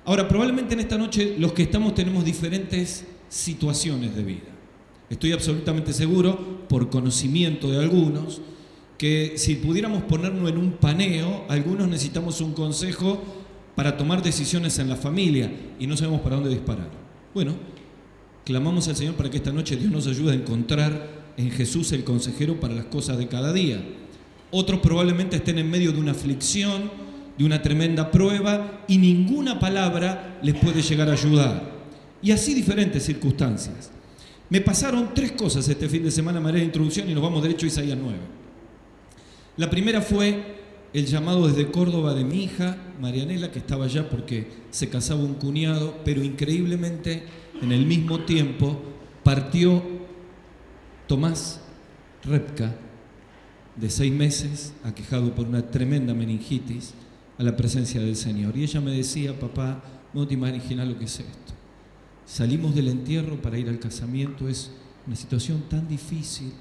Ahora, probablemente en esta noche los que estamos tenemos diferentes situaciones de vida. Estoy absolutamente seguro, por conocimiento de algunos, que si pudiéramos ponernos en un paneo, algunos necesitamos un consejo para tomar decisiones en la familia y no sabemos para dónde disparar. Bueno, clamamos al Señor para que esta noche Dios nos ayude a encontrar en Jesús el consejero para las cosas de cada día. Otros probablemente estén en medio de una aflicción, de una tremenda prueba y ninguna palabra les puede llegar a ayudar. Y así diferentes circunstancias. Me pasaron 3 cosas este fin de semana a manera de introducción y nos vamos derecho a Isaías 9. La primera fue el llamado desde Córdoba de mi hija, Marianela, que estaba allá porque se casaba un cuñado, pero increíblemente en el mismo tiempo partió Tomás Repka, de 6 meses, aquejado por una tremenda meningitis, a la presencia del Señor. Y ella me decía: papá, no te imaginas lo que es esto. Salimos del entierro para ir al casamiento, es una situación tan difícil.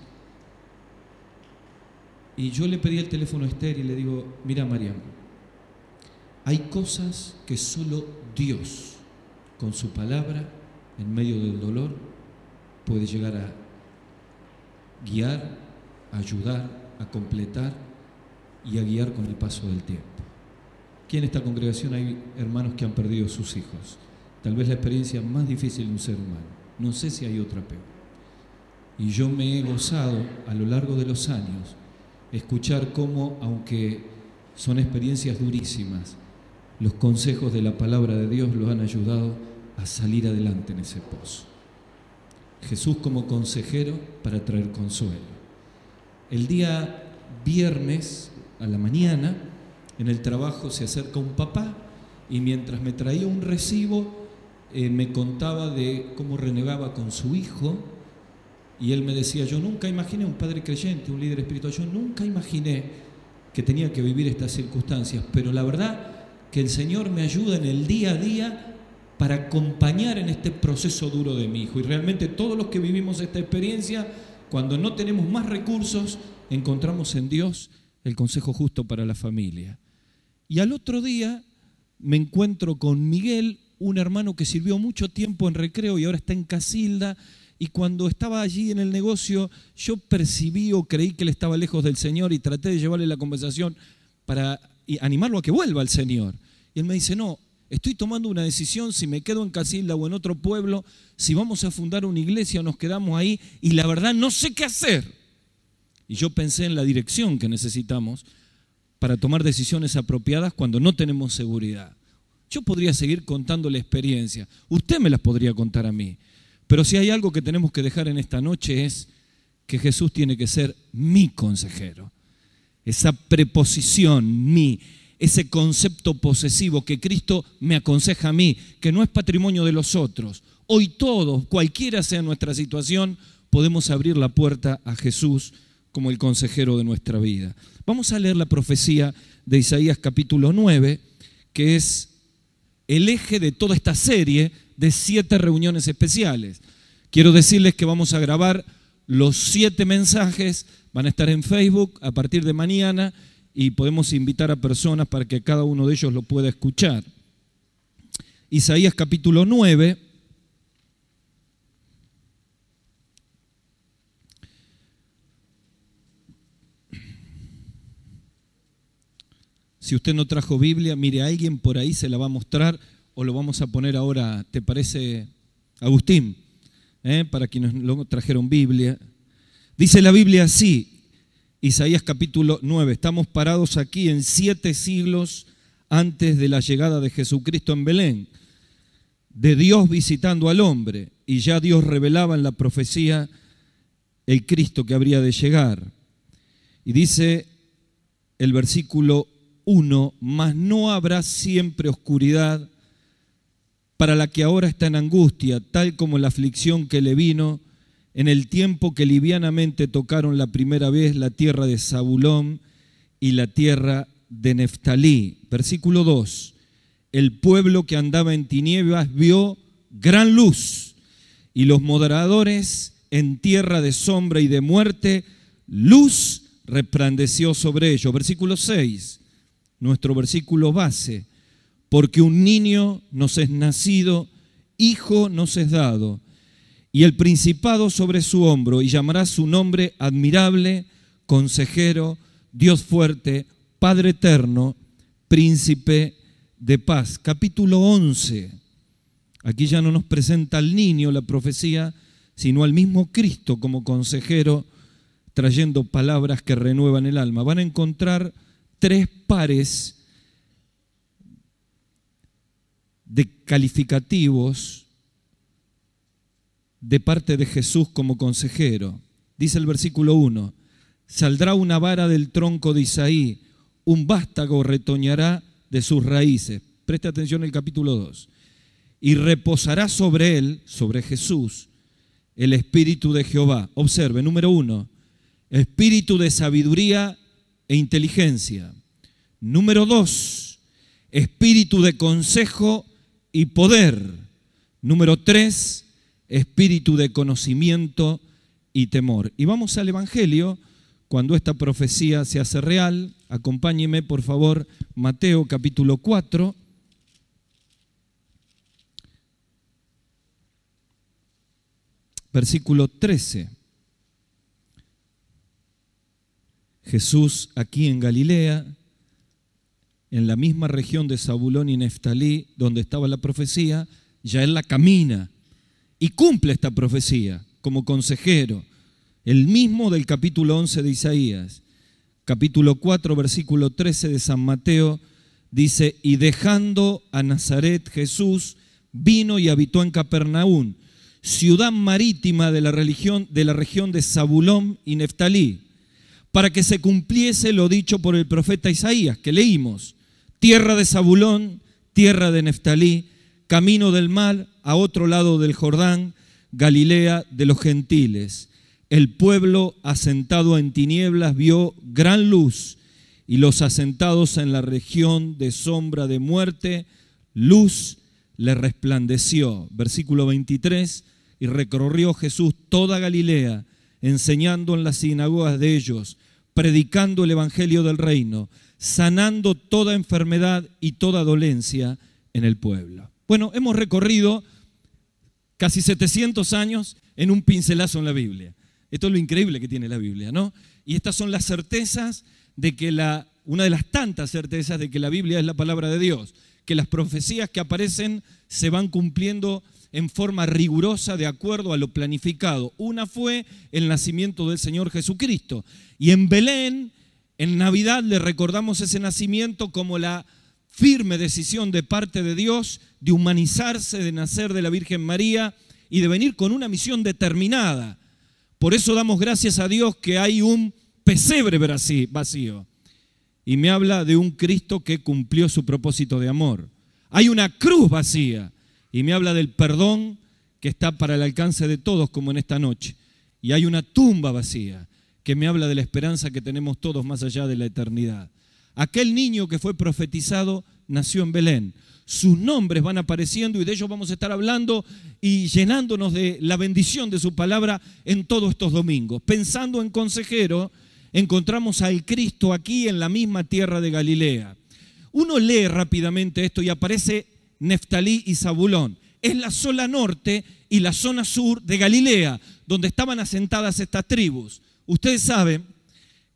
Y yo le pedí el teléfono a Esther y le digo: mira, Mariam, hay cosas que solo Dios, con su palabra, en medio del dolor, puede llegar a guiar, a ayudar, a completar y a guiar con el paso del tiempo. Aquí en esta congregación hay hermanos que han perdido sus hijos. Tal vez la experiencia más difícil de un ser humano. No sé si hay otra peor. Y yo me he gozado a lo largo de los años escuchar cómo, aunque son experiencias durísimas, los consejos de la palabra de Dios los han ayudado a salir adelante en ese pozo. Jesús como consejero para traer consuelo. El día viernes a la mañana, en el trabajo se acerca un papá y mientras me traía un recibo, me contaba de cómo renegaba con su hijo. Y él me decía: yo nunca imaginé, un padre creyente, un líder espiritual, yo nunca imaginé que tenía que vivir estas circunstancias, pero la verdad que el Señor me ayuda en el día a día para acompañar en este proceso duro de mi hijo. Y realmente todos los que vivimos esta experiencia, cuando no tenemos más recursos, encontramos en Dios el consejo justo para la familia. Y al otro día me encuentro con Miguel, un hermano que sirvió mucho tiempo en Recreo y ahora está en Casilda. Y cuando estaba allí en el negocio, yo percibí o creí que él estaba lejos del Señor y traté de llevarle la conversación para animarlo a que vuelva al Señor. Y él me dice: no, estoy tomando una decisión, si me quedo en Casilda o en otro pueblo, si vamos a fundar una iglesia o nos quedamos ahí, y la verdad no sé qué hacer. Y yo pensé en la dirección que necesitamos para tomar decisiones apropiadas cuando no tenemos seguridad. Yo podría seguir contando la experiencia, usted me las podría contar a mí. Pero si hay algo que tenemos que dejar en esta noche es que Jesús tiene que ser mi consejero. Esa preposición, mi, ese concepto posesivo que Cristo me aconseja a mí, que no es patrimonio de los otros. Hoy todos, cualquiera sea nuestra situación, podemos abrir la puerta a Jesús como el consejero de nuestra vida. Vamos a leer la profecía de Isaías capítulo 9, que es el eje de toda esta serie de 7 reuniones especiales. Quiero decirles que vamos a grabar los 7 mensajes, van a estar en Facebook a partir de mañana y podemos invitar a personas para que cada uno de ellos lo pueda escuchar. Isaías capítulo 9. Si usted no trajo Biblia, mire, alguien por ahí se la va a mostrar o lo vamos a poner ahora, ¿te parece, Agustín? Para quienes no trajeron Biblia. Dice la Biblia así, Isaías capítulo 9, estamos parados aquí en 7 siglos antes de la llegada de Jesucristo en Belén, de Dios visitando al hombre, y ya Dios revelaba en la profecía el Cristo que habría de llegar. Y dice el versículo 1, mas no habrá siempre oscuridad para la que ahora está en angustia, tal como la aflicción que le vino en el tiempo que livianamente tocaron la primera vez la tierra de Zabulón y la tierra de Neftalí. Versículo 2, el pueblo que andaba en tinieblas vio gran luz, y los moradores en tierra de sombra y de muerte, luz resplandeció sobre ellos. Versículo 6, nuestro versículo base, porque un niño nos es nacido, hijo nos es dado, y el principado sobre su hombro, y llamará su nombre admirable, consejero, Dios fuerte, Padre eterno, príncipe de paz. Capítulo 11. Aquí ya no nos presenta al niño la profecía, sino al mismo Cristo como consejero, trayendo palabras que renuevan el alma. Van a encontrar 3 pares de calificativos de parte de Jesús como consejero. Dice el versículo 1, saldrá una vara del tronco de Isaí, un vástago retoñará de sus raíces. Preste atención al capítulo 2. Y reposará sobre él, sobre Jesús, el Espíritu de Jehová. Observe, número 1, espíritu de sabiduría e inteligencia. Número 2, espíritu de consejo y poder. Número 3, espíritu de conocimiento y temor. Y vamos al Evangelio, cuando esta profecía se hace real. Acompáñeme, por favor, Mateo capítulo 4. Versículo 13. Jesús aquí en Galilea, en la misma región de Zabulón y Neftalí, donde estaba la profecía, ya él la camina y cumple esta profecía como consejero, el mismo del capítulo 11 de Isaías. Capítulo 4, versículo 13 de San Mateo, dice, y dejando a Nazaret Jesús, vino y habitó en Capernaum, ciudad marítima de la región de Zabulón y Neftalí, para que se cumpliese lo dicho por el profeta Isaías, que leímos, tierra de Zabulón, tierra de Neftalí, camino del mar, a otro lado del Jordán, Galilea de los gentiles. El pueblo asentado en tinieblas vio gran luz, y los asentados en la región de sombra de muerte, luz le resplandeció. Versículo 23, y recorrió Jesús toda Galilea, enseñando en las sinagogas de ellos, predicando el evangelio del reino, sanando toda enfermedad y toda dolencia en el pueblo. Bueno, hemos recorrido casi 700 años en un pincelazo en la Biblia. Esto es lo increíble que tiene la Biblia, ¿no? Y estas son las certezas de que una de las tantas certezas de que la Biblia es la palabra de Dios, que las profecías que aparecen se van cumpliendo en forma rigurosa de acuerdo a lo planificado. Una fue el nacimiento del Señor Jesucristo. Y en Belén, en Navidad, le recordamos ese nacimiento como la firme decisión de parte de Dios de humanizarse, de nacer de la Virgen María y de venir con una misión determinada. Por eso damos gracias a Dios que hay un pesebre vacío. Y me habla de un Cristo que cumplió su propósito de amor. Hay una cruz vacía. Y me habla del perdón que está para el alcance de todos, como en esta noche. Y hay una tumba vacía que me habla de la esperanza que tenemos todos más allá de la eternidad. Aquel niño que fue profetizado nació en Belén. Sus nombres van apareciendo y de ellos vamos a estar hablando y llenándonos de la bendición de su palabra en todos estos domingos. Pensando en consejero, encontramos al Cristo aquí en la misma tierra de Galilea. Uno lee rápidamente esto y aparece Neftalí y Zabulón. Es la zona norte y la zona sur de Galilea, donde estaban asentadas estas tribus. Ustedes saben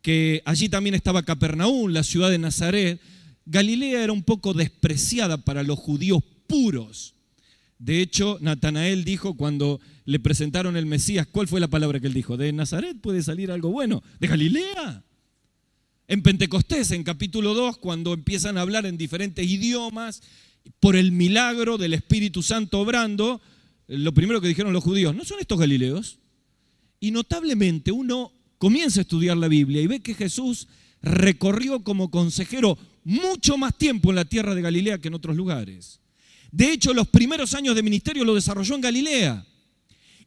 que allí también estaba Capernaum, la ciudad de Nazaret. Galilea era un poco despreciada para los judíos puros. De hecho, Natanael dijo cuando le presentaron el Mesías, ¿cuál fue la palabra que él dijo? ¿De Nazaret puede salir algo bueno? ¿De Galilea? En Pentecostés, en capítulo 2, cuando empiezan a hablar en diferentes idiomas, por el milagro del Espíritu Santo obrando, lo primero que dijeron los judíos, ¿no son estos galileos? Y notablemente uno comienza a estudiar la Biblia y ve que Jesús recorrió como consejero mucho más tiempo en la tierra de Galilea que en otros lugares. De hecho, los primeros años de ministerio lo desarrolló en Galilea.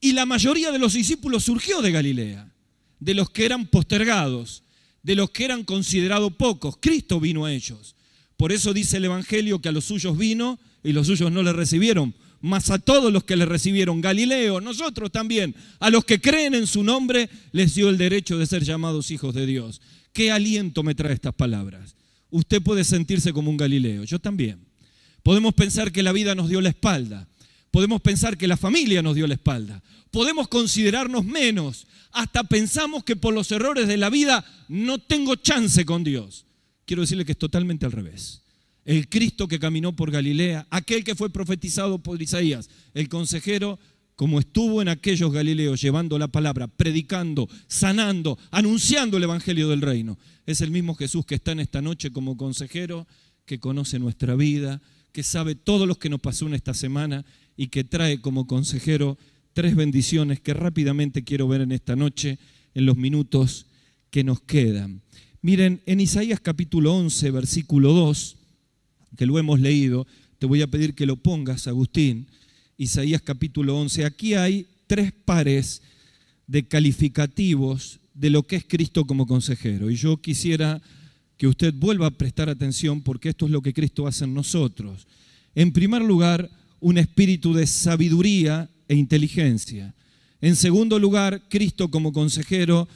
Y la mayoría de los discípulos surgió de Galilea, de los que eran postergados, de los que eran considerados pocos. Cristo vino a ellos. Por eso dice el Evangelio que a los suyos vino y los suyos no le recibieron. Mas a todos los que le recibieron, Galileo, nosotros también, a los que creen en su nombre, les dio el derecho de ser llamados hijos de Dios. ¿Qué aliento me trae estas palabras? Usted puede sentirse como un Galileo, yo también. Podemos pensar que la vida nos dio la espalda. Podemos pensar que la familia nos dio la espalda. Podemos considerarnos menos. Hasta pensamos que por los errores de la vida no tengo chance con Dios. Quiero decirle que es totalmente al revés. El Cristo que caminó por Galilea, aquel que fue profetizado por Isaías, el consejero, como estuvo en aquellos Galileos llevando la palabra, predicando, sanando, anunciando el evangelio del reino, es el mismo Jesús que está en esta noche como consejero, que conoce nuestra vida, que sabe todo lo que nos pasó en esta semana y que trae como consejero 3 bendiciones que rápidamente quiero ver en esta noche, en los minutos que nos quedan. Miren, en Isaías capítulo 11, versículo 2, que lo hemos leído, te voy a pedir que lo pongas, Agustín. Isaías capítulo 11, aquí hay 3 pares de calificativos de lo que es Cristo como consejero. Y yo quisiera que usted vuelva a prestar atención porque esto es lo que Cristo hace en nosotros. En primer lugar, un espíritu de sabiduría e inteligencia. En segundo lugar, Cristo como consejero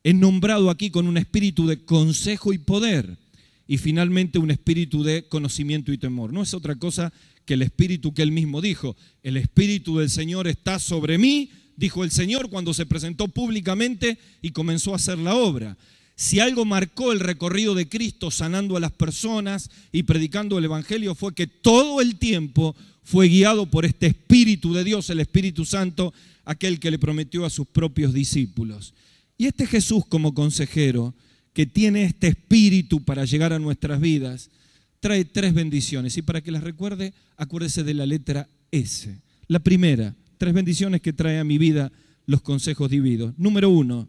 es nombrado aquí con un espíritu de consejo y poder. Y finalmente un espíritu de conocimiento y temor. No es otra cosa que el espíritu que él mismo dijo. El espíritu del Señor está sobre mí, dijo el Señor cuando se presentó públicamente y comenzó a hacer la obra. Si algo marcó el recorrido de Cristo sanando a las personas y predicando el evangelio fue que todo el tiempo fue guiado por este Espíritu de Dios, el Espíritu Santo, aquel que le prometió a sus propios discípulos. Y este Jesús como consejero, que tiene este espíritu para llegar a nuestras vidas, trae 3 bendiciones. Y para que las recuerde, acuérdese de la letra S. La primera, 3 bendiciones que trae a mi vida los consejos divinos. Número 1,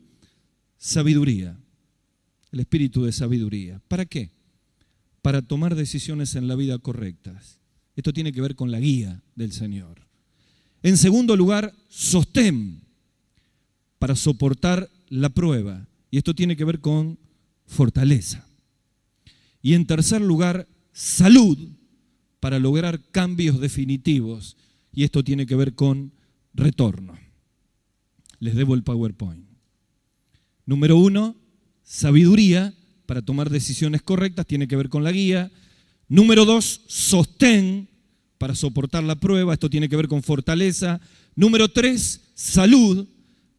sabiduría. El espíritu de sabiduría. ¿Para qué? Para tomar decisiones en la vida correctas. Esto tiene que ver con la guía del Señor. En segundo lugar, sostén. Para soportar la prueba. Y esto tiene que ver con fortaleza. Y en tercer lugar, salud para lograr cambios definitivos. Y esto tiene que ver con retorno. Les debo el PowerPoint. Número 1, sabiduría para tomar decisiones correctas, tiene que ver con la guía. Número 2, sostén para soportar la prueba, esto tiene que ver con fortaleza. Número 3, salud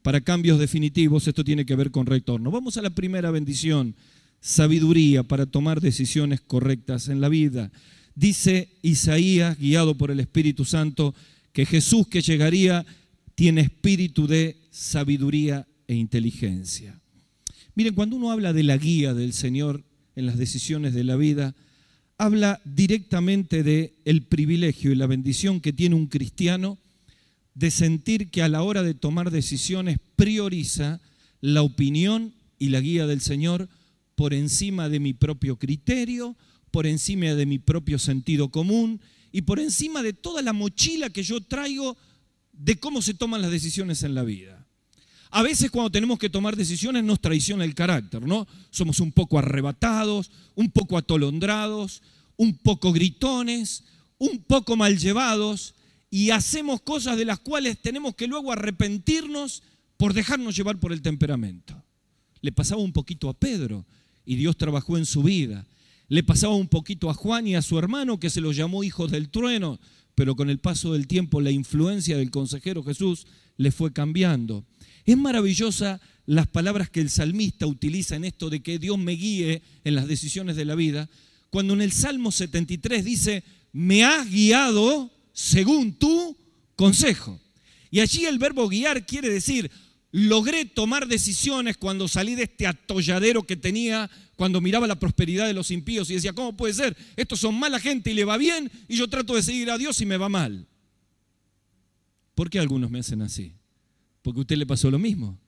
para cambios definitivos, esto tiene que ver con retorno. Vamos a la primera bendición, sabiduría para tomar decisiones correctas en la vida. Dice Isaías, guiado por el Espíritu Santo, que Jesús que llegaría tiene espíritu de sabiduría e inteligencia. Miren, cuando uno habla de la guía del Señor en las decisiones de la vida, habla directamente del privilegio y la bendición que tiene un cristiano de sentir que a la hora de tomar decisiones prioriza la opinión y la guía del Señor por encima de mi propio criterio, por encima de mi propio sentido común y por encima de toda la mochila que yo traigo de cómo se toman las decisiones en la vida. A veces cuando tenemos que tomar decisiones nos traiciona el carácter, ¿no? Somos un poco arrebatados, un poco atolondrados, un poco gritones, un poco mal llevados y hacemos cosas de las cuales tenemos que luego arrepentirnos por dejarnos llevar por el temperamento. Le pasaba un poquito a Pedro y Dios trabajó en su vida. Le pasaba un poquito a Juan y a su hermano que se los llamó hijos del trueno, pero con el paso del tiempo la influencia del consejero Jesús le fue cambiando. Es maravillosa las palabras que el salmista utiliza en esto de que Dios me guíe en las decisiones de la vida, cuando en el Salmo 73 dice, me has guiado según tu consejo. Y allí el verbo guiar quiere decir, logré tomar decisiones cuando salí de este atolladero que tenía, cuando miraba la prosperidad de los impíos y decía, ¿cómo puede ser? Estos son mala gente y le va bien y yo trato de seguir a Dios y me va mal. ¿Por qué algunos me hacen así? ¿Porque a usted le pasó lo mismo?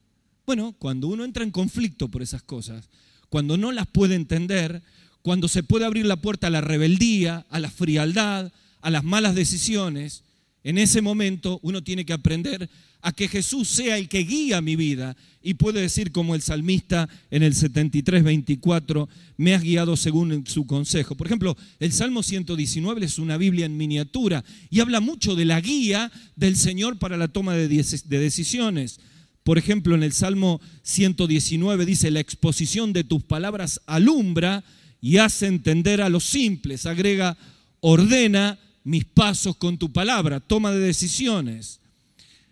Bueno, cuando uno entra en conflicto por esas cosas, cuando no las puede entender, cuando se puede abrir la puerta a la rebeldía, a la frialdad, a las malas decisiones, en ese momento uno tiene que aprender a que Jesús sea el que guía mi vida y puede decir como el salmista en el 73:24, me has guiado según su consejo. Por ejemplo, el Salmo 119 es una Biblia en miniatura y habla mucho de la guía del Señor para la toma de decisiones. Por ejemplo, en el Salmo 119 dice, la exposición de tus palabras alumbra y hace entender a los simples. Agrega ordena mis pasos con tu palabra, toma de decisiones.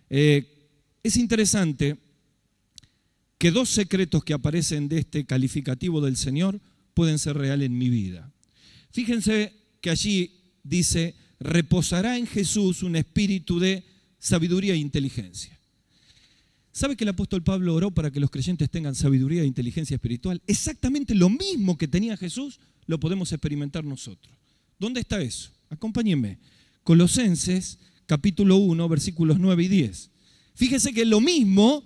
Es interesante que dos secretos que aparecen de este calificativo del Señor pueden ser reales en mi vida. Fíjense que allí dice, reposará en Jesús un espíritu de sabiduría e inteligencia. ¿Sabe que el apóstol Pablo oró para que los creyentes tengan sabiduría e inteligencia espiritual? Exactamente lo mismo que tenía Jesús, lo podemos experimentar nosotros. ¿Dónde está eso? Acompáñenme. Colosenses, capítulo 1, versículos 9 y 10. Fíjese que lo mismo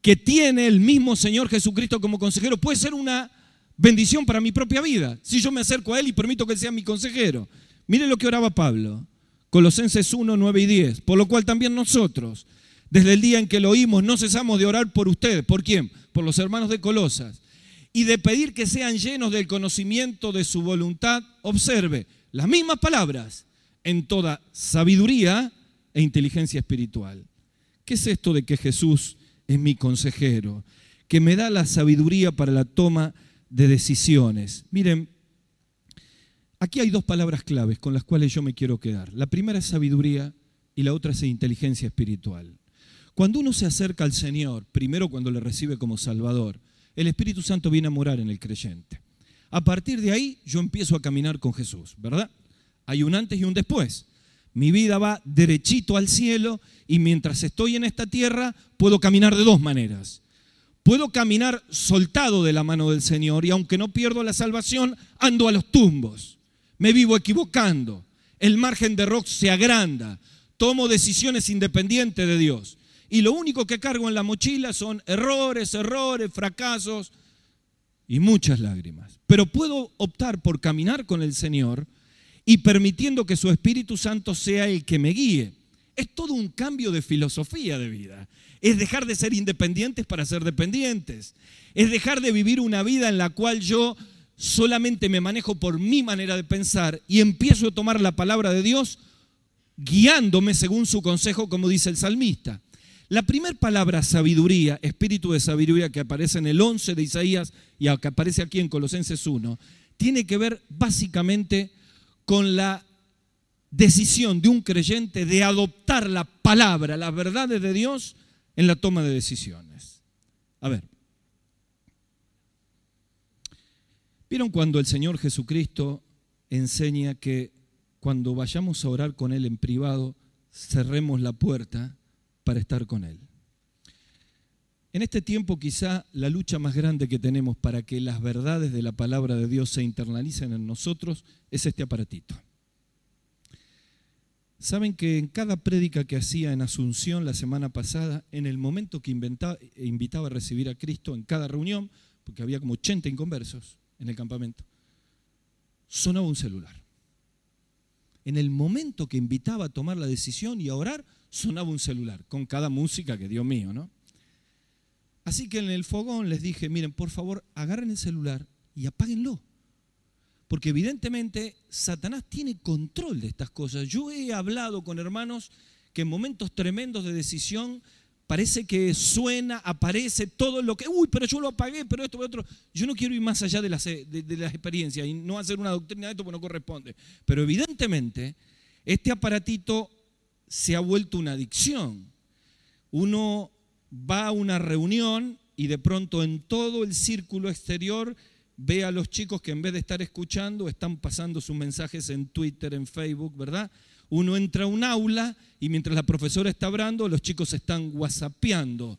que tiene el mismo Señor Jesucristo como consejero puede ser una bendición para mi propia vida, si yo me acerco a Él y permito que Él sea mi consejero. Mire lo que oraba Pablo, Colosenses 1, 9 y 10. Por lo cual también nosotros, desde el día en que lo oímos, no cesamos de orar por ustedes. ¿Por quién? Por los hermanos de Colosas. Y de pedir que sean llenos del conocimiento de su voluntad. Observe, las mismas palabras, en toda sabiduría e inteligencia espiritual. ¿Qué es esto de que Jesús es mi consejero? Que me da la sabiduría para la toma de decisiones. Miren, aquí hay dos palabras claves con las cuales yo me quiero quedar. La primera es sabiduría y la otra es inteligencia espiritual. Cuando uno se acerca al Señor, primero cuando le recibe como Salvador, el Espíritu Santo viene a morar en el creyente. A partir de ahí yo empiezo a caminar con Jesús, ¿verdad? Hay un antes y un después. Mi vida va derechito al cielo y mientras estoy en esta tierra puedo caminar de dos maneras. Puedo caminar soltado de la mano del Señor y aunque no pierdo la salvación, ando a los tumbos. Me vivo equivocando. El margen de error se agranda. Tomo decisiones independientes de Dios. Y lo único que cargo en la mochila son errores, fracasos y muchas lágrimas. Pero puedo optar por caminar con el Señor y permitiendo que su Espíritu Santo sea el que me guíe. Es todo un cambio de filosofía de vida. Es dejar de ser independientes para ser dependientes. Es dejar de vivir una vida en la cual yo solamente me manejo por mi manera de pensar y empiezo a tomar la palabra de Dios guiándome según su consejo, como dice el salmista. La primera palabra, sabiduría, espíritu de sabiduría, que aparece en el 11 de Isaías y que aparece aquí en Colosenses 1, tiene que ver básicamente con la decisión de un creyente de adoptar la palabra, las verdades de Dios en la toma de decisiones. A ver, ¿vieron cuando el Señor Jesucristo enseña que cuando vayamos a orar con Él en privado, cerremos la puerta para estar con Él? En este tiempo quizá la lucha más grande que tenemos para que las verdades de la palabra de Dios se internalicen en nosotros es este aparatito. Saben que en cada prédica que hacía en Asunción la semana pasada, en el momento que invitaba a recibir a Cristo en cada reunión, porque había como 80 inconversos en el campamento, sonaba un celular. En el momento que invitaba a tomar la decisión y a orar, sonaba un celular, con cada música que Dios mío, ¿no? Así que en el fogón les dije, miren, por favor, agarren el celular y apáguenlo. Porque evidentemente Satanás tiene control de estas cosas. Yo he hablado con hermanos que en momentos tremendos de decisión parece que suena, aparece todo lo que, pero yo lo apagué, pero esto, pero otro. Yo no quiero ir más allá de las experiencias y no hacer una doctrina de esto porque no corresponde. Pero evidentemente este aparatito se ha vuelto una adicción. Uno va a una reunión y de pronto en todo el círculo exterior ve a los chicos que en vez de estar escuchando están pasando sus mensajes en Twitter, en Facebook, ¿verdad? Uno entra a un aula y mientras la profesora está hablando, los chicos están whatsappeando.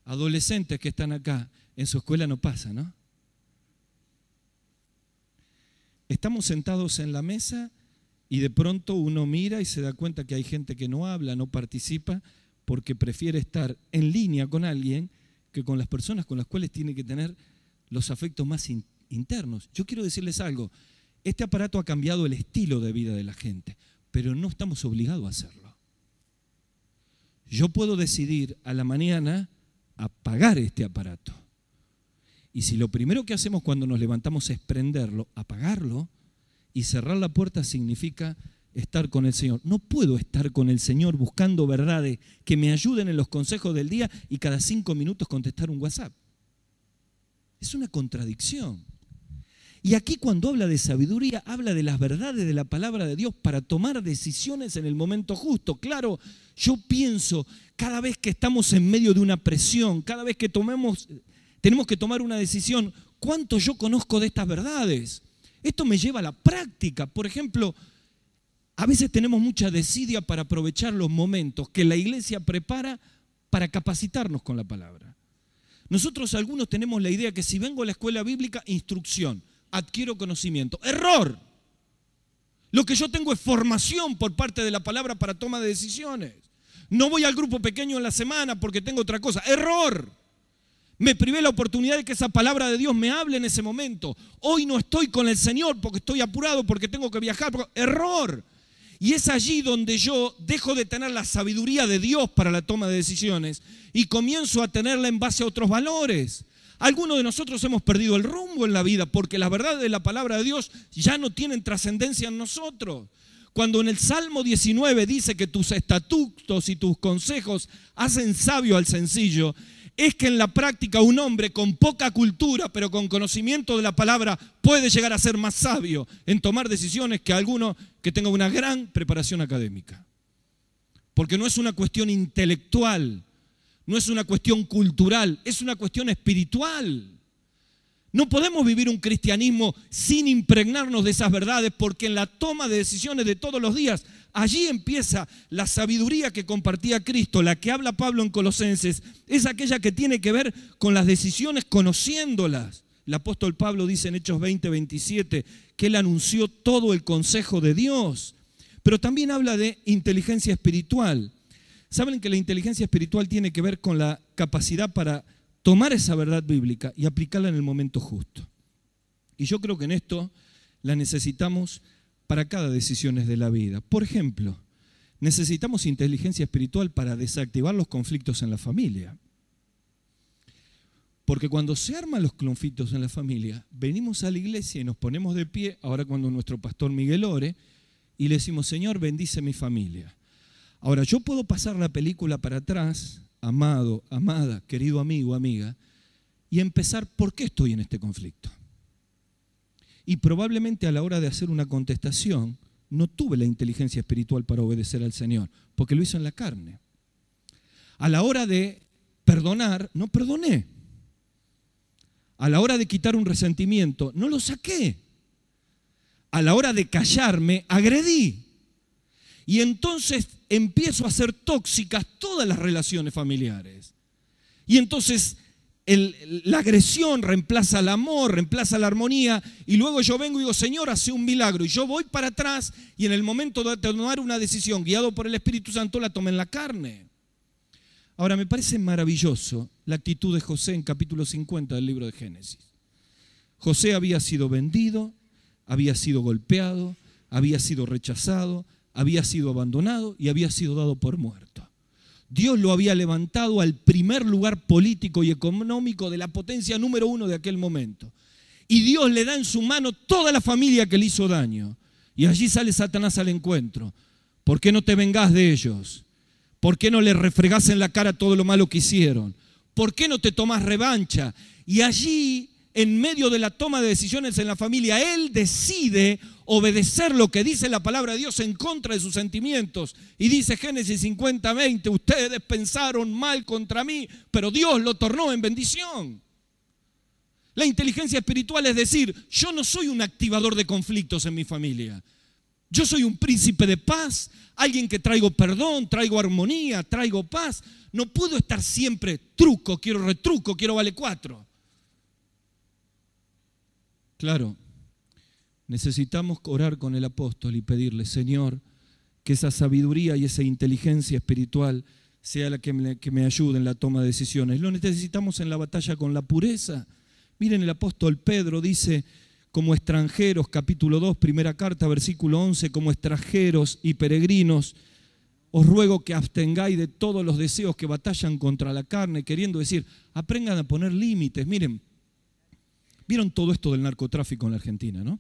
Adolescentes que están acá, en su escuela no pasa, ¿no? Estamos sentados en la mesa y de pronto uno mira y se da cuenta que hay gente que no habla, no participa, porque prefiere estar en línea con alguien que con las personas con las cuales tiene que tener los afectos más internos. Yo quiero decirles algo, este aparato ha cambiado el estilo de vida de la gente, pero no estamos obligados a hacerlo. Yo puedo decidir a la mañana apagar este aparato. Y si lo primero que hacemos cuando nos levantamos es prenderlo, apagarlo, y cerrar la puerta significa estar con el Señor. No puedo estar con el Señor buscando verdades que me ayuden en los consejos del día y cada 5 minutos contestar un WhatsApp. Es una contradicción. Y aquí cuando habla de sabiduría, habla de las verdades de la palabra de Dios para tomar decisiones en el momento justo. Claro, yo pienso, cada vez que estamos en medio de una presión, cada vez que tenemos que tomar una decisión, ¿cuánto yo conozco de estas verdades? Esto me lleva a la práctica. Por ejemplo, a veces tenemos mucha desidia para aprovechar los momentos que la iglesia prepara para capacitarnos con la palabra. Nosotros algunos tenemos la idea que si vengo a la escuela bíblica, instrucción, adquiero conocimiento. ¡Error! Lo que yo tengo es formación por parte de la palabra para toma de decisiones. No voy al grupo pequeño en la semana porque tengo otra cosa. ¡Error! Me privé la oportunidad de que esa palabra de Dios me hable en ese momento. Hoy no estoy con el Señor porque estoy apurado, porque tengo que viajar. ¡Error! Y es allí donde yo dejo de tener la sabiduría de Dios para la toma de decisiones y comienzo a tenerla en base a otros valores. Algunos de nosotros hemos perdido el rumbo en la vida porque las verdades de la palabra de Dios ya no tienen trascendencia en nosotros. Cuando en el Salmo 19 dice que tus estatutos y tus consejos hacen sabio al sencillo, es que en la práctica un hombre con poca cultura, pero con conocimiento de la palabra, puede llegar a ser más sabio en tomar decisiones que alguno que tenga una gran preparación académica. Porque no es una cuestión intelectual, no es una cuestión cultural, es una cuestión espiritual. No podemos vivir un cristianismo sin impregnarnos de esas verdades, porque en la toma de decisiones de todos los días, allí empieza la sabiduría que compartía Cristo, la que habla Pablo en Colosenses, es aquella que tiene que ver con las decisiones conociéndolas. El apóstol Pablo dice en Hechos 20:27 que él anunció todo el consejo de Dios, pero también habla de inteligencia espiritual. ¿Saben que la inteligencia espiritual tiene que ver con la capacidad para tomar esa verdad bíblica y aplicarla en el momento justo? Y yo creo que en esto la necesitamos para cada decisión de la vida. Por ejemplo, necesitamos inteligencia espiritual para desactivar los conflictos en la familia. Porque cuando se arman los conflictos en la familia, venimos a la iglesia y nos ponemos de pie, ahora cuando nuestro pastor Miguel ore, y le decimos, Señor, bendice mi familia. Ahora, yo puedo pasar la película para atrás, amado, amada, querido amigo, amiga, y empezar, ¿por qué estoy en este conflicto? Y probablemente a la hora de hacer una contestación, no tuve la inteligencia espiritual para obedecer al Señor, porque lo hizo en la carne. A la hora de perdonar, no perdoné. A la hora de quitar un resentimiento, no lo saqué. A la hora de callarme, agredí. Y entonces empiezo a hacer tóxicas todas las relaciones familiares. Y entonces la agresión reemplaza el amor, reemplaza la armonía, y luego yo vengo y digo, Señor, hace un milagro, y yo voy para atrás, y en el momento de tomar una decisión, guiado por el Espíritu Santo, la tomé en la carne. Ahora, me parece maravilloso la actitud de José en capítulo 50 del libro de Génesis. José había sido vendido, había sido golpeado, había sido rechazado, había sido abandonado y había sido dado por muerto. Dios lo había levantado al primer lugar político y económico de la potencia número 1 de aquel momento. Y Dios le da en su mano toda la familia que le hizo daño. Y allí sale Satanás al encuentro. ¿Por qué no te vengás de ellos? ¿Por qué no le refregás en la cara todo lo malo que hicieron? ¿Por qué no te tomás revancha? Y allí, en medio de la toma de decisiones en la familia, él decide obedecer lo que dice la palabra de Dios en contra de sus sentimientos. Y dice Génesis 50:20, ustedes pensaron mal contra mí, pero Dios lo tornó en bendición. La inteligencia espiritual es decir, yo no soy un activador de conflictos en mi familia. Yo soy un príncipe de paz, alguien que traigo perdón, traigo armonía, traigo paz. No puedo estar siempre truco, quiero retruco, quiero vale 4. Claro, necesitamos orar con el apóstol y pedirle, Señor, que esa sabiduría y esa inteligencia espiritual sea la que me ayude en la toma de decisiones. Lo necesitamos en la batalla con la pureza. Miren, el apóstol Pedro dice, como extranjeros, capítulo 2, primera carta, versículo 11, como extranjeros y peregrinos, os ruego que abstengáis de todos los deseos que batallan contra la carne, queriendo decir, aprendan a poner límites. Miren, ¿vieron todo esto del narcotráfico en la Argentina, no?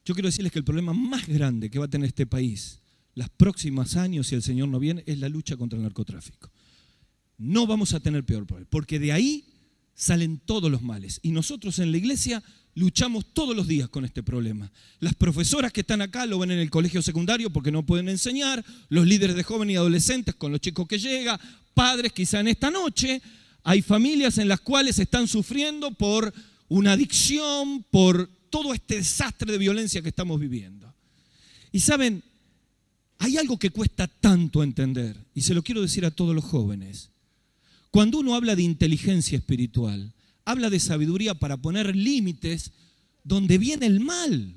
Yo quiero decirles que el problema más grande que va a tener este país los próximos años, si el Señor no viene, es la lucha contra el narcotráfico. No vamos a tener peor problema, porque de ahí salen todos los males. Y nosotros en la iglesia luchamos todos los días con este problema. Las profesoras que están acá lo ven en el colegio secundario porque no pueden enseñar, los líderes de jóvenes y adolescentes con los chicos que llegan, padres quizá en esta noche. Hay familias en las cuales están sufriendo por una adicción, por todo este desastre de violencia que estamos viviendo. Y saben, hay algo que cuesta tanto entender, y se lo quiero decir a todos los jóvenes. Cuando uno habla de inteligencia espiritual, habla de sabiduría para poner límites donde viene el mal.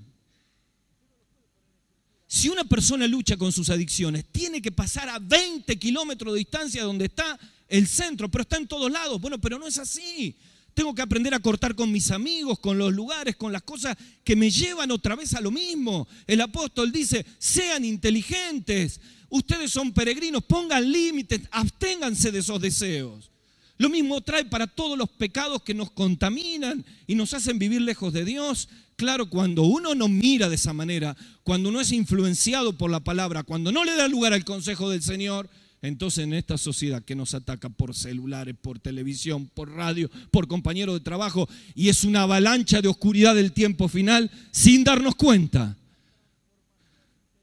Si una persona lucha con sus adicciones, tiene que pasar a 20 kilómetros de distancia donde está el centro, pero está en todos lados. Bueno, pero no es así. Tengo que aprender a cortar con mis amigos, con los lugares, con las cosas que me llevan otra vez a lo mismo. El apóstol dice, sean inteligentes. Ustedes son peregrinos, pongan límites, absténganse de esos deseos. Lo mismo trae para todos los pecados que nos contaminan y nos hacen vivir lejos de Dios. Claro, cuando uno no mira de esa manera, cuando uno es influenciado por la palabra, cuando no le da lugar al consejo del Señor, entonces en esta sociedad que nos ataca por celulares, por televisión, por radio, por compañeros de trabajo, y es una avalancha de oscuridad del tiempo final, sin darnos cuenta.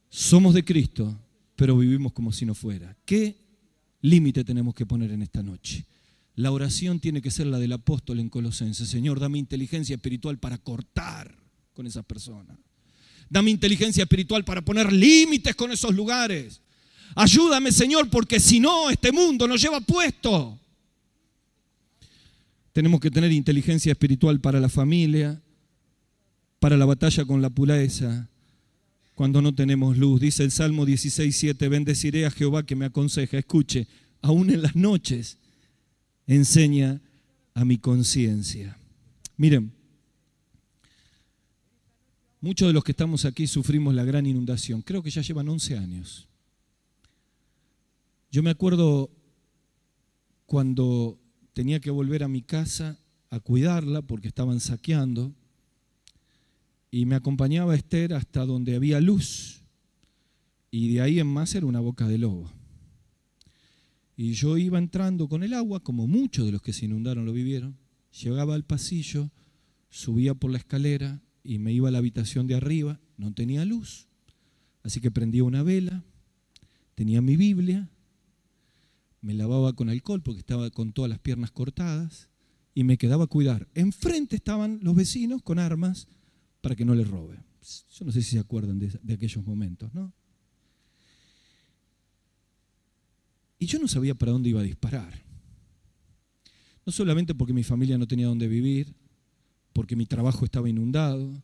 Somos de Cristo, pero vivimos como si no fuera. ¿Qué límite tenemos que poner en esta noche? La oración tiene que ser la del apóstol en Colosenses. Señor, dame inteligencia espiritual para cortar con esas personas. Dame inteligencia espiritual para poner límites con esos lugares. Ayúdame, Señor, porque si no, este mundo nos lleva puesto. Tenemos que tener inteligencia espiritual para la familia, para la batalla con la pureza, cuando no tenemos luz. Dice el Salmo 16:7, bendeciré a Jehová que me aconseja. Escuche, aún en las noches enseña a mi conciencia. Miren, muchos de los que estamos aquí sufrimos la gran inundación. Creo que ya llevan 11 años. Yo me acuerdo cuando tenía que volver a mi casa a cuidarla porque estaban saqueando y me acompañaba Esther hasta donde había luz y de ahí en más era una boca de lobo. Y yo iba entrando con el agua, como muchos de los que se inundaron lo vivieron, llegaba al pasillo, subía por la escalera y me iba a la habitación de arriba, no tenía luz, así que prendía una vela, tenía mi Biblia, me lavaba con alcohol porque estaba con todas las piernas cortadas y me quedaba a cuidar. Enfrente estaban los vecinos con armas para que no les robe. Yo no sé si se acuerdan de aquellos momentos, ¿no? Y yo no sabía para dónde iba a disparar. No solamente porque mi familia no tenía dónde vivir, porque mi trabajo estaba inundado,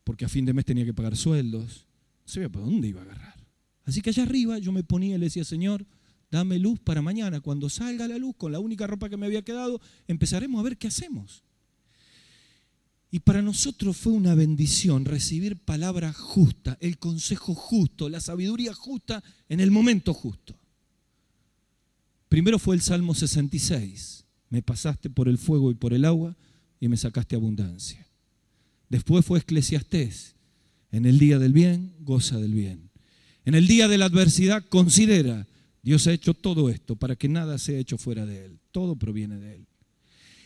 porque a fin de mes tenía que pagar sueldos. No sabía para dónde iba a agarrar. Así que allá arriba yo me ponía y le decía, Señor, dame luz para mañana. Cuando salga la luz, con la única ropa que me había quedado, empezaremos a ver qué hacemos. Y para nosotros fue una bendición recibir palabra justa, el consejo justo, la sabiduría justa en el momento justo. Primero fue el Salmo 66. Me pasaste por el fuego y por el agua y me sacaste abundancia. Después fue Eclesiastés. En el día del bien, goza del bien. En el día de la adversidad, considera. Dios ha hecho todo esto para que nada sea hecho fuera de Él. Todo proviene de Él.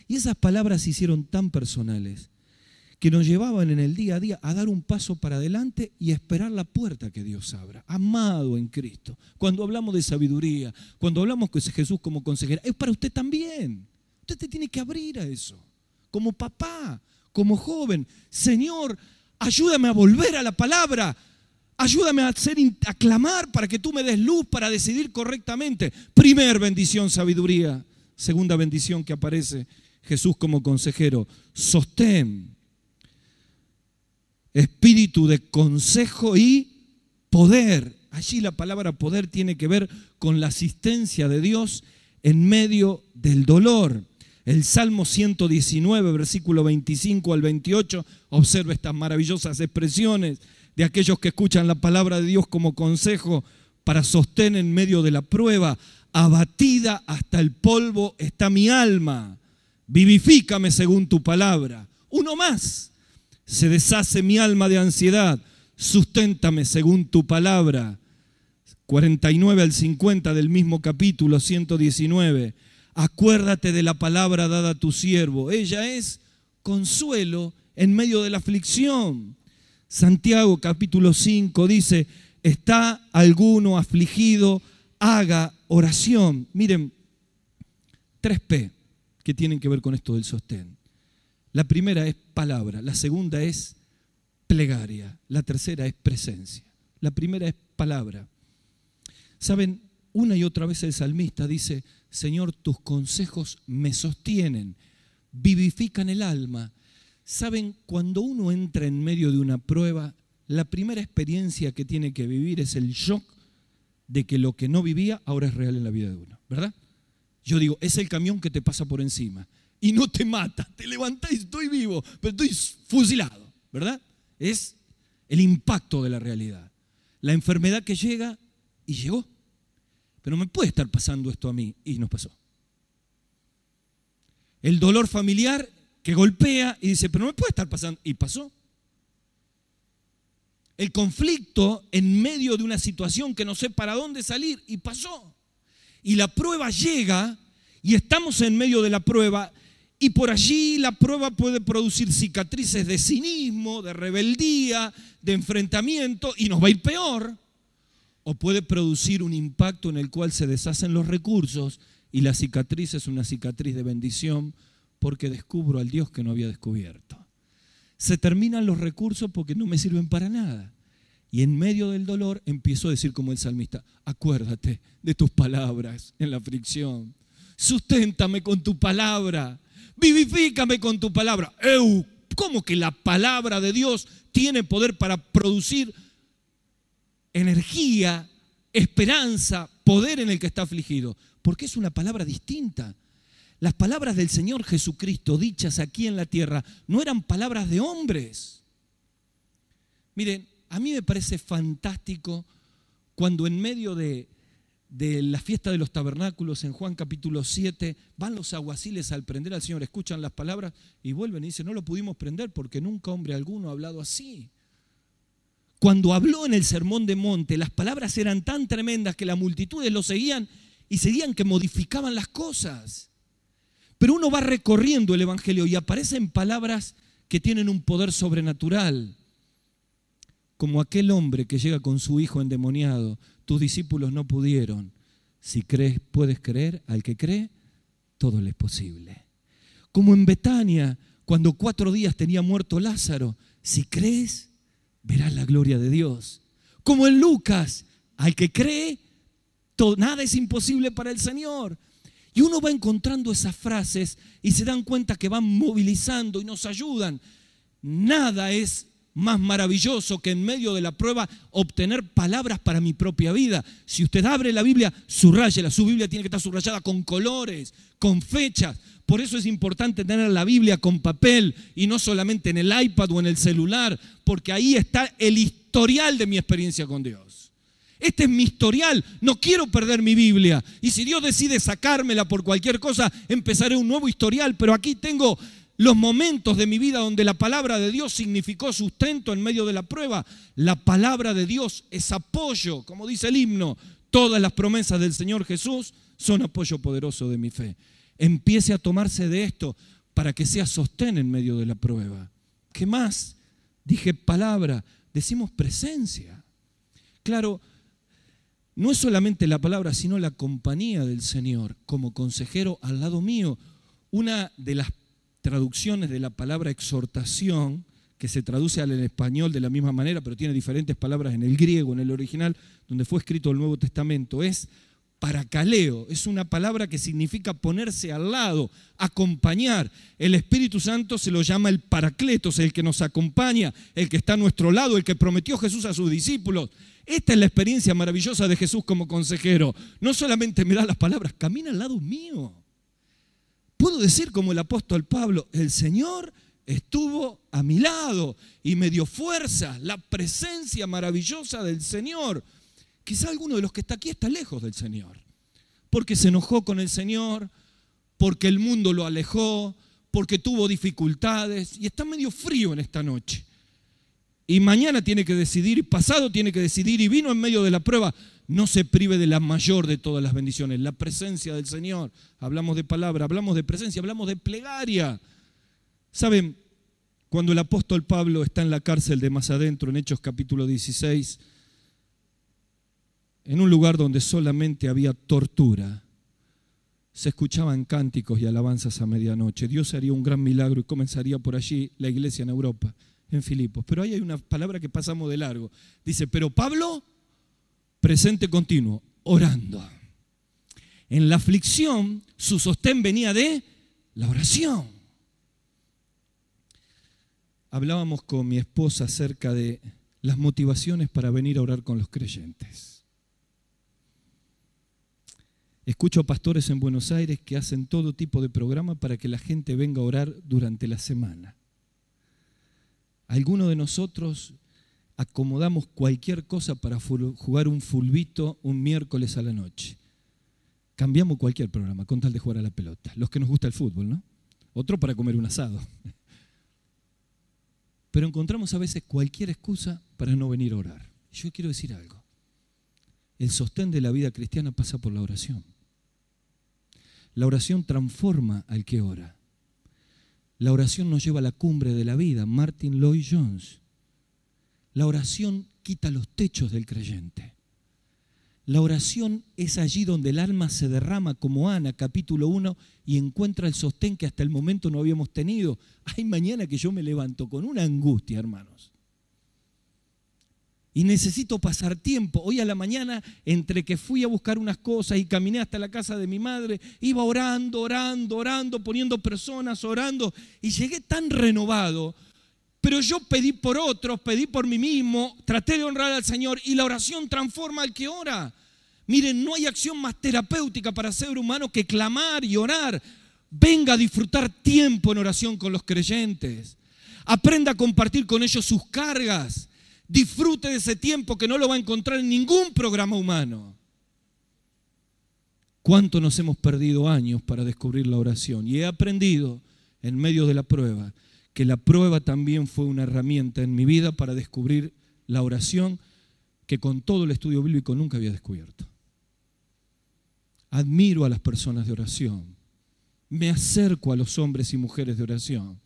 Y esas palabras se hicieron tan personales que nos llevaban en el día a día a dar un paso para adelante y esperar la puerta que Dios abra. Amado en Cristo, cuando hablamos de sabiduría, cuando hablamos de Jesús como consejero, es para usted también. Usted te tiene que abrir a eso. Como papá, como joven. Señor, ayúdame a volver a la palabra. Ayúdame a clamar para que tú me des luz para decidir correctamente. Primer bendición, sabiduría. Segunda bendición que aparece, Jesús como consejero. Sostén. Espíritu de consejo y poder. Allí la palabra poder tiene que ver con la asistencia de Dios en medio del dolor. El Salmo 119, versículo 25 al 28, observa estas maravillosas expresiones de aquellos que escuchan la palabra de Dios como consejo para sostén en medio de la prueba. Abatida hasta el polvo está mi alma, vivifícame según tu palabra. Uno más. Se deshace mi alma de ansiedad, susténtame según tu palabra. 49 al 50 del mismo capítulo 119. Acuérdate de la palabra dada a tu siervo. Ella es consuelo en medio de la aflicción. Santiago capítulo 5 dice, ¿está alguno afligido? Haga oración. Miren, 3P que tienen que ver con esto del sostén. La primera es palabra, la segunda es plegaria, la tercera es presencia. La primera es palabra. ¿Saben? Una y otra vez el salmista dice, Señor, tus consejos me sostienen, vivifican el alma. ¿Saben? Cuando uno entra en medio de una prueba, la primera experiencia que tiene que vivir es el shock de que lo que no vivía ahora es real en la vida de uno, ¿verdad? Yo digo, es el camión que te pasa por encima y no te mata, te levantás y estoy vivo, pero estoy fusilado, ¿verdad? Es el impacto de la realidad. La enfermedad que llega y llegó. Pero no me puede estar pasando esto a mí, y nos pasó. El dolor familiar que golpea y dice, pero no me puede estar pasando, y pasó. El conflicto en medio de una situación que no sé para dónde salir, y pasó. Y la prueba llega, y estamos en medio de la prueba, y por allí la prueba puede producir cicatrices de cinismo, de rebeldía, de enfrentamiento, y nos va a ir peor. O puede producir un impacto en el cual se deshacen los recursos y la cicatriz es una cicatriz de bendición porque descubro al Dios que no había descubierto. Se terminan los recursos porque no me sirven para nada. Y en medio del dolor empiezo a decir como el salmista, acuérdate de tus palabras en la aflicción. Susténtame con tu palabra. Vivifícame con tu palabra. ¿Cómo que la palabra de Dios tiene poder para producir energía, esperanza, poder en el que está afligido? Porque es una palabra distinta. Las palabras del Señor Jesucristo dichas aquí en la tierra no eran palabras de hombres. Miren, a mí me parece fantástico cuando en medio de la fiesta de los tabernáculos en Juan capítulo 7 van los alguaciles al prender al Señor, escuchan las palabras y vuelven y dicen, no lo pudimos prender porque nunca hombre alguno ha hablado así. Cuando habló en el Sermón de Monte, las palabras eran tan tremendas que las multitudes lo seguían y seguían que modificaban las cosas. Pero uno va recorriendo el Evangelio y aparecen palabras que tienen un poder sobrenatural. Como aquel hombre que llega con su hijo endemoniado, tus discípulos no pudieron. Si crees, puedes creer, al que cree, todo le es posible. Como en Betania, cuando 4 días tenía muerto Lázaro, si crees, verás la gloria de Dios. Como en Lucas, al que cree, nada es imposible para el Señor. Y uno va encontrando esas frases y se dan cuenta que van movilizando y nos ayudan. Nada es más maravilloso que en medio de la prueba obtener palabras para mi propia vida. Si usted abre la Biblia, subrayela. Su Biblia tiene que estar subrayada con colores, con fechas. Por eso es importante tener la Biblia con papel y no solamente en el iPad o en el celular, porque ahí está el historial de mi experiencia con Dios. Este es mi historial, no quiero perder mi Biblia. Y si Dios decide sacármela por cualquier cosa, empezaré un nuevo historial, pero aquí tengo los momentos de mi vida donde la palabra de Dios significó sustento en medio de la prueba. La palabra de Dios es apoyo, como dice el himno. Todas las promesas del Señor Jesús son apoyo poderoso de mi fe. Empiece a tomarse de esto para que sea sostén en medio de la prueba. ¿Qué más? Dije palabra, decimos presencia. Claro, no es solamente la palabra, sino la compañía del Señor como consejero al lado mío. Una de las traducciones de la palabra exhortación, que se traduce al español de la misma manera, pero tiene diferentes palabras en el griego, en el original, donde fue escrito el Nuevo Testamento, es parakaleo. Es una palabra que significa ponerse al lado, acompañar. El Espíritu Santo se lo llama el Paracletos, el que nos acompaña, el que está a nuestro lado, el que prometió Jesús a sus discípulos. Esta es la experiencia maravillosa de Jesús como consejero. No solamente me da las palabras, camina al lado mío. Puedo decir como el apóstol Pablo, el Señor estuvo a mi lado y me dio fuerza, la presencia maravillosa del Señor. Quizá alguno de los que está aquí está lejos del Señor, porque se enojó con el Señor, porque el mundo lo alejó, porque tuvo dificultades y está medio frío en esta noche. Y mañana tiene que decidir, y pasado tiene que decidir, y vino en medio de la prueba. no se prive de la mayor de todas las bendiciones, la presencia del Señor. Hablamos de palabra, hablamos de presencia, hablamos de plegaria. ¿Saben? Cuando el apóstol Pablo está en la cárcel de más adentro, en Hechos capítulo 16, en un lugar donde solamente había tortura, se escuchaban cánticos y alabanzas a medianoche. Dios haría un gran milagro y comenzaría por allí la iglesia en Europa, en Filipos. Pero ahí hay una palabra que pasamos de largo. Dice, pero Pablo, presente continuo, orando. En la aflicción, su sostén venía de la oración. Hablábamos con mi esposa acerca de las motivaciones para venir a orar con los creyentes. Escucho pastores en Buenos Aires que hacen todo tipo de programa para que la gente venga a orar durante la semana. Algunos de nosotros acomodamos cualquier cosa para jugar un fulbito un miércoles a la noche. Cambiamos cualquier programa con tal de jugar a la pelota. Los que nos gusta el fútbol, ¿no? Otro para comer un asado. Pero encontramos a veces cualquier excusa para no venir a orar. Yo quiero decir algo. El sostén de la vida cristiana pasa por la oración. La oración transforma al que ora. La oración nos lleva a la cumbre de la vida. Martin Lloyd-Jones. La oración quita los techos del creyente. La oración es allí donde el alma se derrama como Ana, capítulo 1, y encuentra el sostén que hasta el momento no habíamos tenido. Hay mañana que yo me levanto con una angustia, hermanos. Y necesito pasar tiempo. Hoy a la mañana, entre que fui a buscar unas cosas y caminé hasta la casa de mi madre, iba orando, poniendo personas, orando, y llegué tan renovado. Pero yo pedí por otros, pedí por mí mismo, traté de honrar al Señor y la oración transforma al que ora. Miren, no hay acción más terapéutica para ser humano que clamar y orar. Venga a disfrutar tiempo en oración con los creyentes. Aprenda a compartir con ellos sus cargas. Disfrute de ese tiempo que no lo va a encontrar en ningún programa humano. ¿Cuánto nos hemos perdido años para descubrir la oración? Y he aprendido en medio de la prueba que la prueba también fue una herramienta en mi vida para descubrir la oración que con todo el estudio bíblico nunca había descubierto. Admiro a las personas de oración. Me acerco a los hombres y mujeres de oración.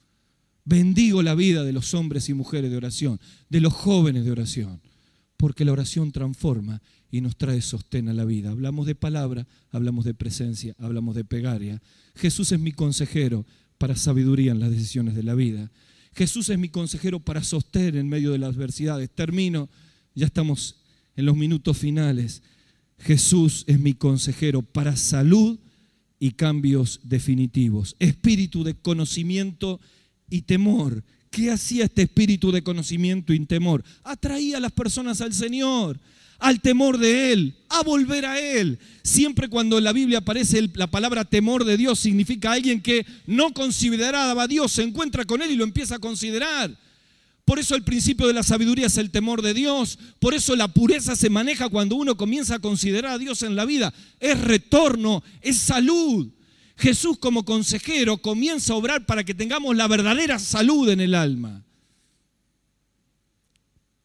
Bendigo la vida de los hombres y mujeres de oración, de los jóvenes de oración, porque la oración transforma y nos trae sostén a la vida. Hablamos de palabra, hablamos de presencia, hablamos de plegaria. Jesús es mi consejero para sabiduría en las decisiones de la vida. Jesús es mi consejero para sostener en medio de las adversidades. Termino, ya estamos en los minutos finales. Jesús es mi consejero para salud y cambios definitivos. Espíritu de conocimiento y temor. ¿Qué hacía este espíritu de conocimiento y temor? Atraía a las personas al Señor, al temor de Él, a volver a Él. Siempre cuando en la Biblia aparece la palabra temor de Dios, significa alguien que no consideraba a Dios, se encuentra con Él y lo empieza a considerar. Por eso el principio de la sabiduría es el temor de Dios. Por eso la pureza se maneja cuando uno comienza a considerar a Dios en la vida. Es retorno, es salud. Jesús como consejero comienza a obrar para que tengamos la verdadera salud en el alma.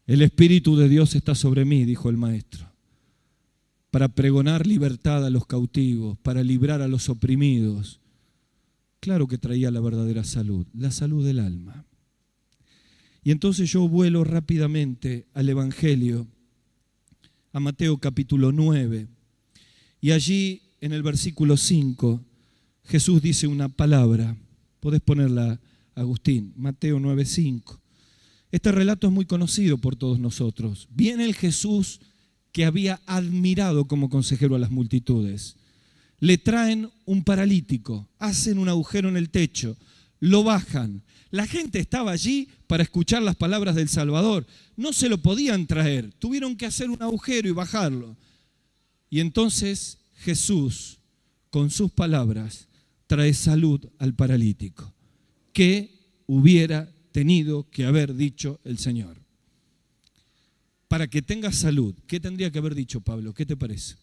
El Espíritu de Dios está sobre mí, dijo el Maestro, para pregonar libertad a los cautivos, para librar a los oprimidos. Claro que traía la verdadera salud, la salud del alma. Y entonces yo vuelo rápidamente al Evangelio, a Mateo capítulo 9, y allí en el versículo 5, Jesús dice una palabra. Podés ponerla, Agustín, Mateo 9:5. Este relato es muy conocido por todos nosotros. Viene el Jesús que había admirado como consejero a las multitudes. Le traen un paralítico, hacen un agujero en el techo, lo bajan. La gente estaba allí para escuchar las palabras del Salvador. No se lo podían traer, tuvieron que hacer un agujero y bajarlo. Y entonces Jesús, con sus palabras, trae salud al paralítico. ¿Qué hubiera tenido que haber dicho el Señor? Para que tengas salud, ¿qué tendría que haber dicho Pablo? ¿Qué te parece?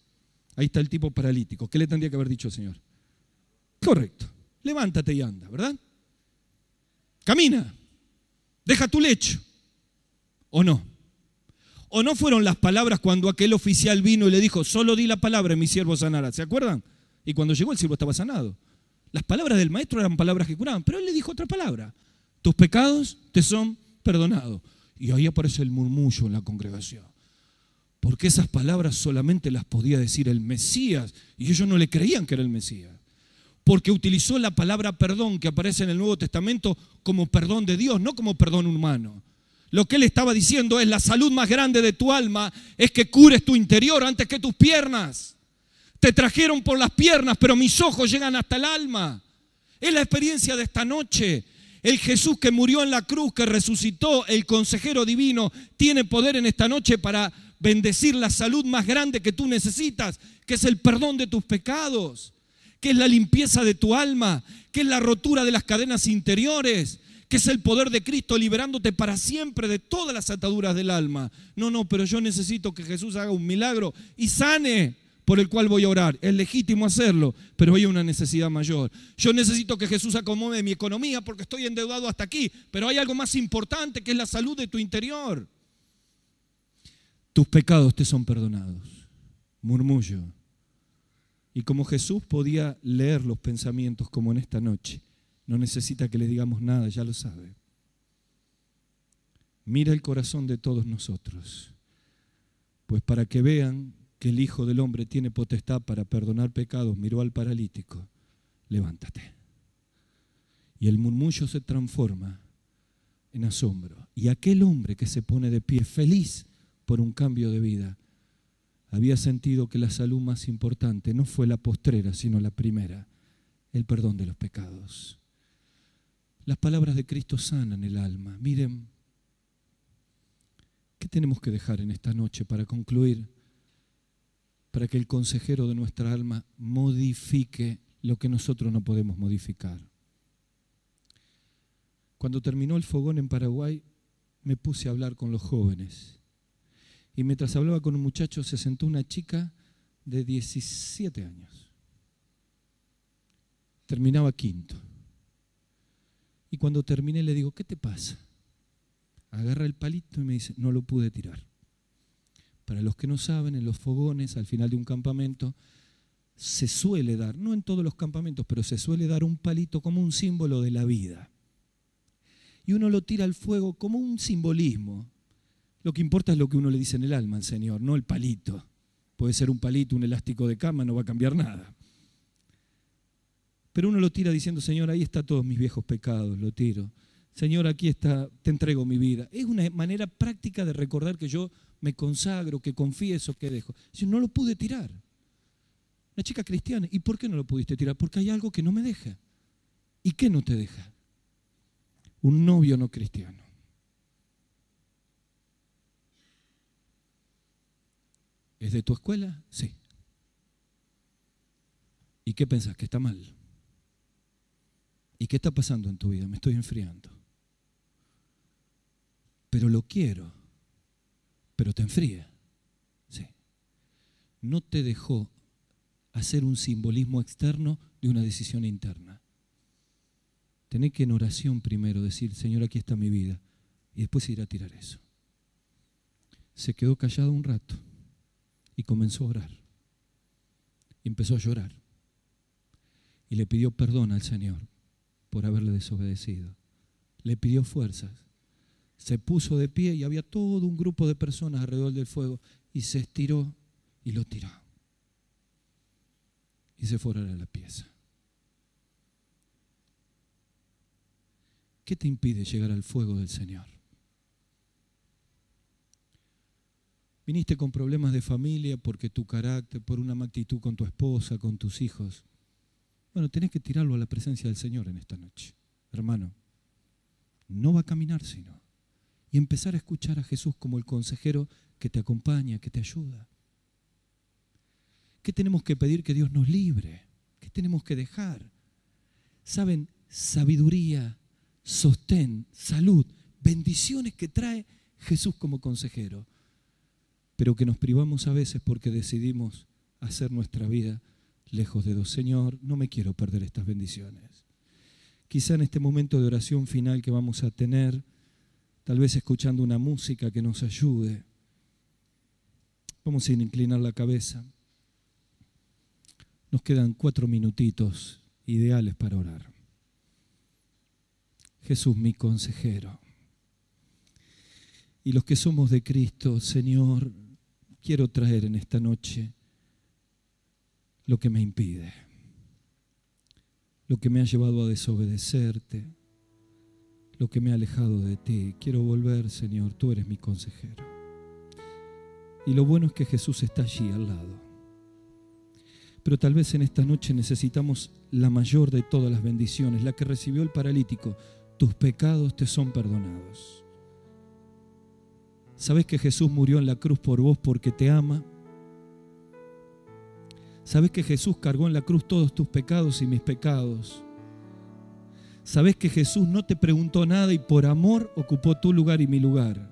Ahí está el tipo paralítico. ¿Qué le tendría que haber dicho el Señor? Correcto. Levántate y anda, ¿verdad? Camina. Deja tu lecho. ¿O no? ¿O no fueron las palabras cuando aquel oficial vino y le dijo, solo di la palabra y mi siervo sanará? ¿Se acuerdan? Y cuando llegó el siervo estaba sanado. Las palabras del maestro eran palabras que curaban, pero él le dijo otra palabra. Tus pecados te son perdonados. Y ahí aparece el murmullo en la congregación. Porque esas palabras solamente las podía decir el Mesías. Y ellos no le creían que era el Mesías. Porque utilizó la palabra perdón que aparece en el Nuevo Testamento como perdón de Dios, no como perdón humano. Lo que él estaba diciendo es: la salud más grande de tu alma es que cures tu interior antes que tus piernas. Te trajeron por las piernas, pero mis ojos llegan hasta el alma. Es la experiencia de esta noche. El Jesús que murió en la cruz, que resucitó, el consejero divino, tiene poder en esta noche para bendecir la salud más grande que tú necesitas, que es el perdón de tus pecados, que es la limpieza de tu alma, que es la rotura de las cadenas interiores, que es el poder de Cristo liberándote para siempre de todas las ataduras del alma. No, pero yo necesito que Jesús haga un milagro y sane, por el cual voy a orar. Es legítimo hacerlo, pero hay una necesidad mayor. Yo necesito que Jesús acomode mi economía porque estoy endeudado hasta aquí, pero hay algo más importante que es la salud de tu interior. Tus pecados te son perdonados. Murmullo. Y como Jesús podía leer los pensamientos como en esta noche, no necesita que le digamos nada, ya lo sabe. Mira el corazón de todos nosotros, pues para que vean que el Hijo del Hombre tiene potestad para perdonar pecados, miró al paralítico: levántate. Y el murmullo se transforma en asombro. Y aquel hombre que se pone de pie feliz por un cambio de vida, había sentido que la salud más importante no fue la postrera, sino la primera, el perdón de los pecados. Las palabras de Cristo sanan el alma. Miren, ¿qué tenemos que dejar en esta noche para concluir? Para que el consejero de nuestra alma modifique lo que nosotros no podemos modificar. Cuando terminó el fogón en Paraguay, me puse a hablar con los jóvenes. Y mientras hablaba con un muchacho, se sentó una chica de 17 años. Terminaba quinto. Y cuando terminé le digo: ¿qué te pasa? Agarra el palito y me dice: no lo pude tirar. Para los que no saben, en los fogones, al final de un campamento, se suele dar, no en todos los campamentos, pero se suele dar un palito como un símbolo de la vida. Y uno lo tira al fuego como un simbolismo. Lo que importa es lo que uno le dice en el alma al Señor, no el palito. Puede ser un palito, un elástico de cama, no va a cambiar nada. Pero uno lo tira diciendo: Señor, ahí están todos mis viejos pecados, lo tiro. Señor, aquí está, te entrego mi vida. Es una manera práctica de recordar que yo me consagro, que confieso, que dejo. Si no lo pude tirar. Una chica cristiana. ¿Y por qué no lo pudiste tirar? Porque hay algo que no me deja. ¿Y qué no te deja? Un novio no cristiano. ¿Es de tu escuela? Sí. ¿Y qué pensás? ¿Que está mal? ¿Y qué está pasando en tu vida? Me estoy enfriando. Pero lo quiero. Pero te enfría. Sí. No te dejó hacer un simbolismo externo de una decisión interna. Tenés que en oración primero decir: Señor, aquí está mi vida. Y después ir a tirar eso. Se quedó callado un rato y comenzó a orar. Y empezó a llorar. Y le pidió perdón al Señor por haberle desobedecido. Le pidió fuerzas. Se puso de pie y había todo un grupo de personas alrededor del fuego. Y se estiró y lo tiró. Y se fue a orar a la pieza. ¿Qué te impide llegar al fuego del Señor? Viniste con problemas de familia porque tu carácter, por una actitud con tu esposa, con tus hijos. Bueno, tenés que tirarlo a la presencia del Señor en esta noche. Hermano, no va a caminar sino. Y empezar a escuchar a Jesús como el consejero que te acompaña, que te ayuda. ¿Qué tenemos que pedir? Que Dios nos libre. ¿Qué tenemos que dejar? ¿Saben? Sabiduría, sostén, salud, bendiciones que trae Jesús como consejero. Pero que nos privamos a veces porque decidimos hacer nuestra vida lejos de Dios. Señor, no me quiero perder estas bendiciones. Quizá en este momento de oración final que vamos a tener, tal vez escuchando una música que nos ayude, Vamos a inclinar la cabeza. Nos quedan 4 minutitos ideales para orar. Jesús, mi consejero. Y los que somos de Cristo, Señor, quiero traer en esta noche lo que me impide, lo que me ha llevado a desobedecerte, lo que me ha alejado de ti. Quiero volver, Señor, tú eres mi consejero. Y lo bueno es que Jesús está allí al lado. Pero tal vez en esta noche necesitamos la mayor de todas las bendiciones, la que recibió el paralítico. Tus pecados te son perdonados. ¿Sabes que Jesús murió en la cruz por vos porque te ama? ¿Sabes que Jesús cargó en la cruz todos tus pecados y mis pecados? ¿Sabes que Jesús no te preguntó nada y por amor ocupó tu lugar y mi lugar?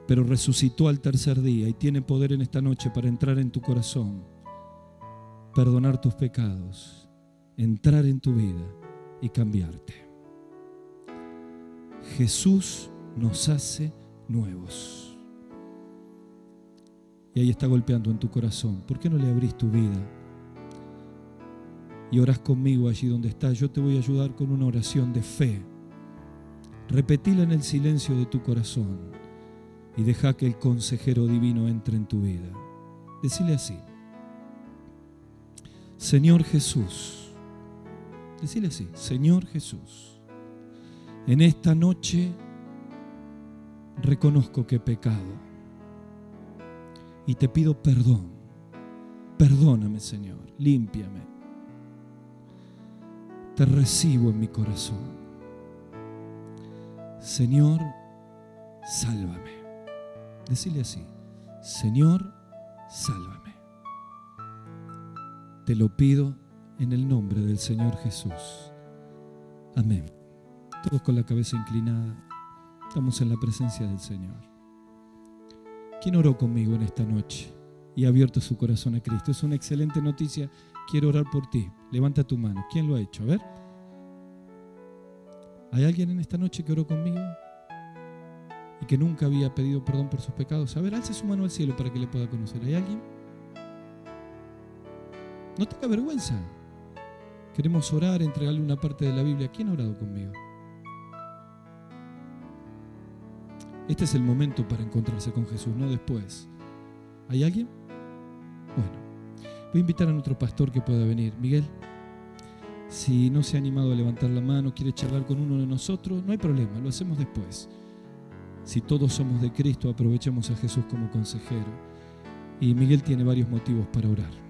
Pero resucitó al tercer día y tiene poder en esta noche para entrar en tu corazón, perdonar tus pecados, entrar en tu vida y cambiarte. Jesús nos hace nuevos. Y ahí está golpeando en tu corazón. ¿Por qué no le abrís tu vida? Y orás conmigo allí donde estás. Yo te voy a ayudar con una oración de fe. Repetila en el silencio de tu corazón y deja que el consejero divino entre en tu vida. Decile así: Señor Jesús. Decile así: Señor Jesús, en esta noche reconozco que he pecado y te pido perdón. Perdóname, Señor, límpiame. Te recibo en mi corazón. Señor, sálvame. Decile así: Señor, sálvame. Te lo pido en el nombre del Señor Jesús. Amén. Todos con la cabeza inclinada. Estamos en la presencia del Señor. ¿Quién oró conmigo en esta noche y ha abierto su corazón a Cristo? Es una excelente noticia. Quiero orar por ti. Levanta tu mano. ¿Quién lo ha hecho? A ver. ¿Hay alguien en esta noche que oró conmigo y que nunca había pedido perdón por sus pecados? A ver, alce su mano al cielo para que le pueda conocer. ¿Hay alguien? No tenga vergüenza. Queremos orar, entregarle una parte de la Biblia. ¿Quién ha orado conmigo? Este es el momento para encontrarse con Jesús, no después. ¿Hay alguien? Bueno, voy a invitar a nuestro pastor que pueda venir. Miguel, si no se ha animado a levantar la mano, quiere charlar con uno de nosotros, no hay problema, lo hacemos después. Si todos somos de Cristo, aprovechemos a Jesús como consejero. Y Miguel tiene varios motivos para orar.